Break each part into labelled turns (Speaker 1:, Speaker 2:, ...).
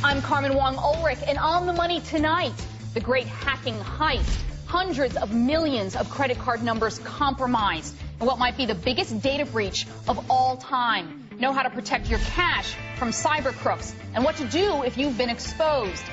Speaker 1: I'm Carmen Wong-Ulrich, and on the money tonight, the great hacking heist, hundreds of millions of credit card numbers compromised, and what might be the biggest data breach of all time. Know how to protect your cash from cyber crooks, and what to do if you've been exposed.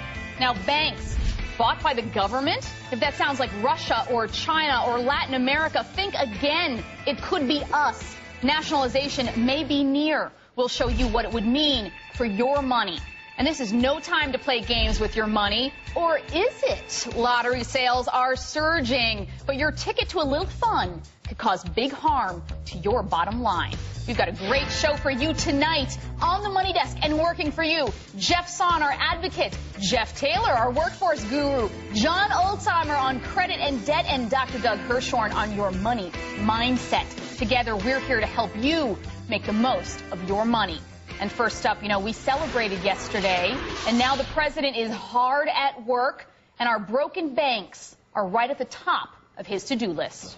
Speaker 1: Now, banks bought by the government? If that sounds like Russia or China or Latin America, think again. It could be us. Nationalization may be near. We'll show you what it would mean for your money. And this is no time to play games with your money, or is it? Lottery sales are surging, but your ticket to a little fun could cause big harm to your bottom line. We've got a great show for you tonight. On the money desk and working for you, Jeff Son, our advocate, Jeff Taylor, our workforce guru, John Oldtimer on credit and debt, and Dr. Doug Hirschhorn on your money mindset. Together, we're here to help you make the most of your money. And first up, we celebrated yesterday, and now the president is hard at work, and our broken banks are right at the top of his to-do list.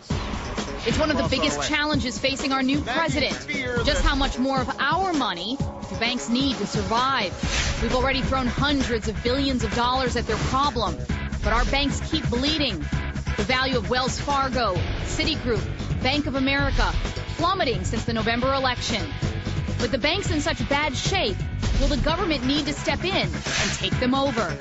Speaker 1: It's one of the biggest challenges facing our new president. Just how much more of our money do banks need to survive? We've already thrown hundreds of billions of dollars at their problem, but our banks keep bleeding. The value of Wells Fargo, Citigroup, Bank of America plummeting since the November election. With the banks in such bad shape, will the government need to step in and take them over?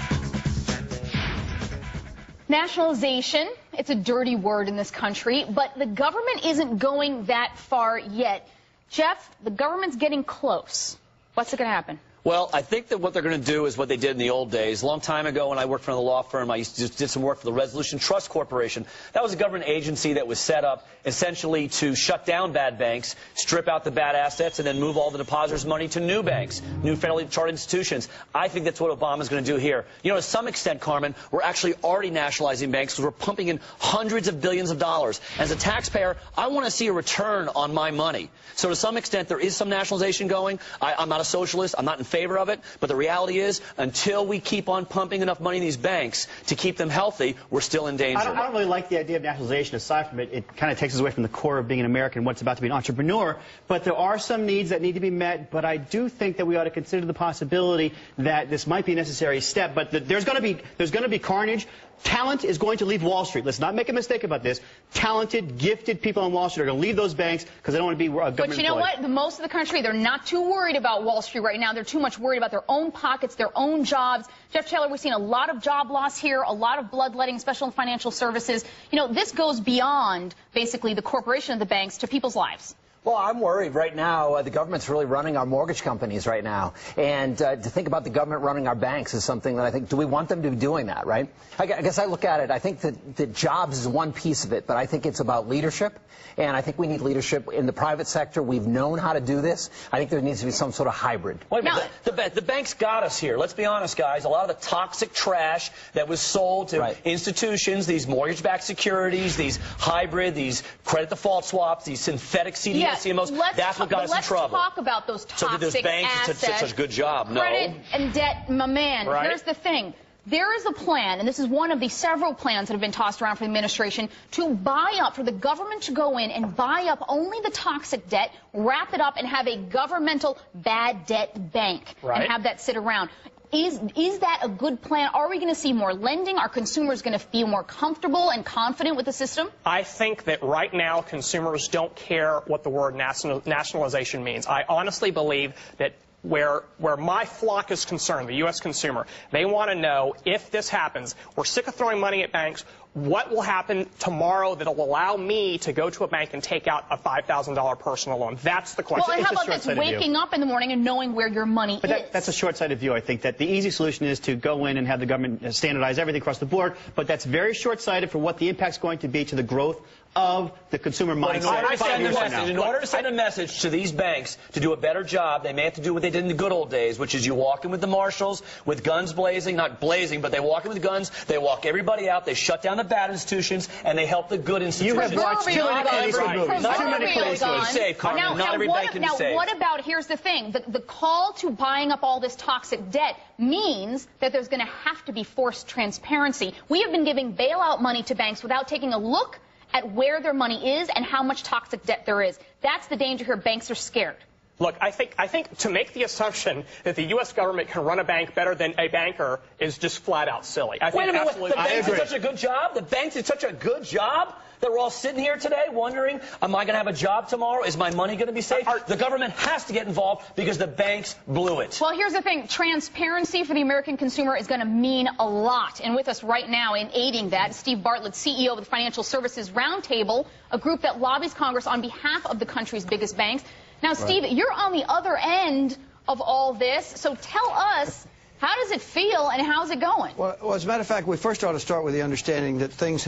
Speaker 1: Nationalization, it's a dirty word in this country, but the government isn't going that far yet. Jeff, the government's getting close. What's going to happen?
Speaker 2: Well, I think that what they're going to do is what they did in the old days. A long time ago when I worked for the law firm, I did some work for the Resolution Trust Corporation. That was a government agency that was set up essentially to shut down bad banks, strip out the bad assets, and then move all the depositors' money to new banks, new federally chartered institutions. I think that's what Obama's going to do here. To some extent, Carmen, we're actually already nationalizing banks because we're pumping in hundreds of billions of dollars. As a taxpayer, I want to see a return on my money. So to some extent, there is some nationalization going. I'm not a socialist. I'm not in favor of it, but the reality is, until we keep on pumping enough money in these banks to keep them healthy, we're still in danger.
Speaker 3: I don't really like the idea of nationalization. Aside from it, it kind of takes us away from the core of being an American, what's about to be an entrepreneur. But there are some needs that need to be met. But I do think that we ought to consider the possibility that this might be a necessary step. But there's going to be carnage. Talent is going to leave Wall Street. Let's not make a mistake about this. Talented, gifted people on Wall Street are going to leave those banks because they don't want to be government
Speaker 1: But you know
Speaker 3: employees.
Speaker 1: what? Most of the country, they're not too worried about Wall Street right now. They're too much worried about their own pockets, their own jobs. Jeff Taylor, we've seen a lot of job loss here, a lot of bloodletting, special financial services. This goes beyond basically the corporation of the banks to people's lives.
Speaker 4: Well, I'm worried right now. The government's really running our mortgage companies right now. And to think about the government running our banks is something that I think, do we want them to be doing that, right? I guess I look at it, I think that jobs is one piece of it, but I think it's about leadership. And I think we need leadership in the private sector. We've known how to do this. I think there needs to be some sort of hybrid.
Speaker 2: Wait a minute. The banks got us here. Let's be honest, guys. A lot of the toxic trash that was sold to institutions, these mortgage-backed securities, these hybrid, these credit default swaps, these synthetic CDS, CMOs, that's what got us in trouble.
Speaker 1: Let's talk about those toxic
Speaker 2: those banks
Speaker 1: assets.
Speaker 2: did such a good job.
Speaker 1: Credit and debt, my man.
Speaker 2: Right.
Speaker 1: Here's the thing. There is a plan, and this is one of the several plans that have been tossed around for the administration, to buy up, for the government to go in and buy up only the toxic debt, wrap it up, and have a governmental bad debt bank, and have that sit around. Is that a good plan? Are we going to see more lending? Are consumers going to feel more comfortable and confident with the system?
Speaker 5: I think that right now consumers don't care what the word nationalization means. I honestly believe that where my flock is concerned, the U.S. consumer, they want to know if this happens. We're sick of throwing money at banks. What will happen tomorrow that will allow me to go to a bank and take out a $5,000 personal loan? That's the question.
Speaker 1: Well, and how about this, waking up in the morning and knowing where your money is?
Speaker 3: But that's a short-sighted view. I think that the easy solution is to go in and have the government standardize everything across the board, but that's very short-sighted for what the impact's going to be to the growth of the consumer mindset.
Speaker 2: In order to send a message to these banks to do a better job, they may have to do what they did in the good old days, which is you walk in with the marshals with guns blazing, not blazing, but they walk in with guns, they walk everybody out, they shut down the bad institutions, and they help the good institutions.
Speaker 3: You have watched too many police movies.
Speaker 2: Not every bank can be saved, Carmen. Not every bank can be saved.
Speaker 1: Now, what about, here's the thing, the call to buying up all this toxic debt means that there's going to have to be forced transparency. We have been giving bailout money to banks without taking a look at where their money is and how much toxic debt there is. That's the danger here. Banks are scared.
Speaker 5: Look, I think to make the assumption that the U.S. government can run a bank better than a banker is just flat out silly.
Speaker 2: Wait a minute,
Speaker 5: absolutely.
Speaker 2: the banks did such a good job? The banks did such a good job that we're all sitting here today wondering, am I going to have a job tomorrow? Is my money going to be safe? The government has to get involved because the banks blew it.
Speaker 1: Well, here's the thing. Transparency for the American consumer is going to mean a lot. And with us right now in aiding that, Steve Bartlett, CEO of the Financial Services Roundtable, a group that lobbies Congress on behalf of the country's biggest banks. Now, Steve, you're on the other end of all this, so tell us, how does it feel and how's it going?
Speaker 6: Well, as a matter of fact, we first ought to start with the understanding that things have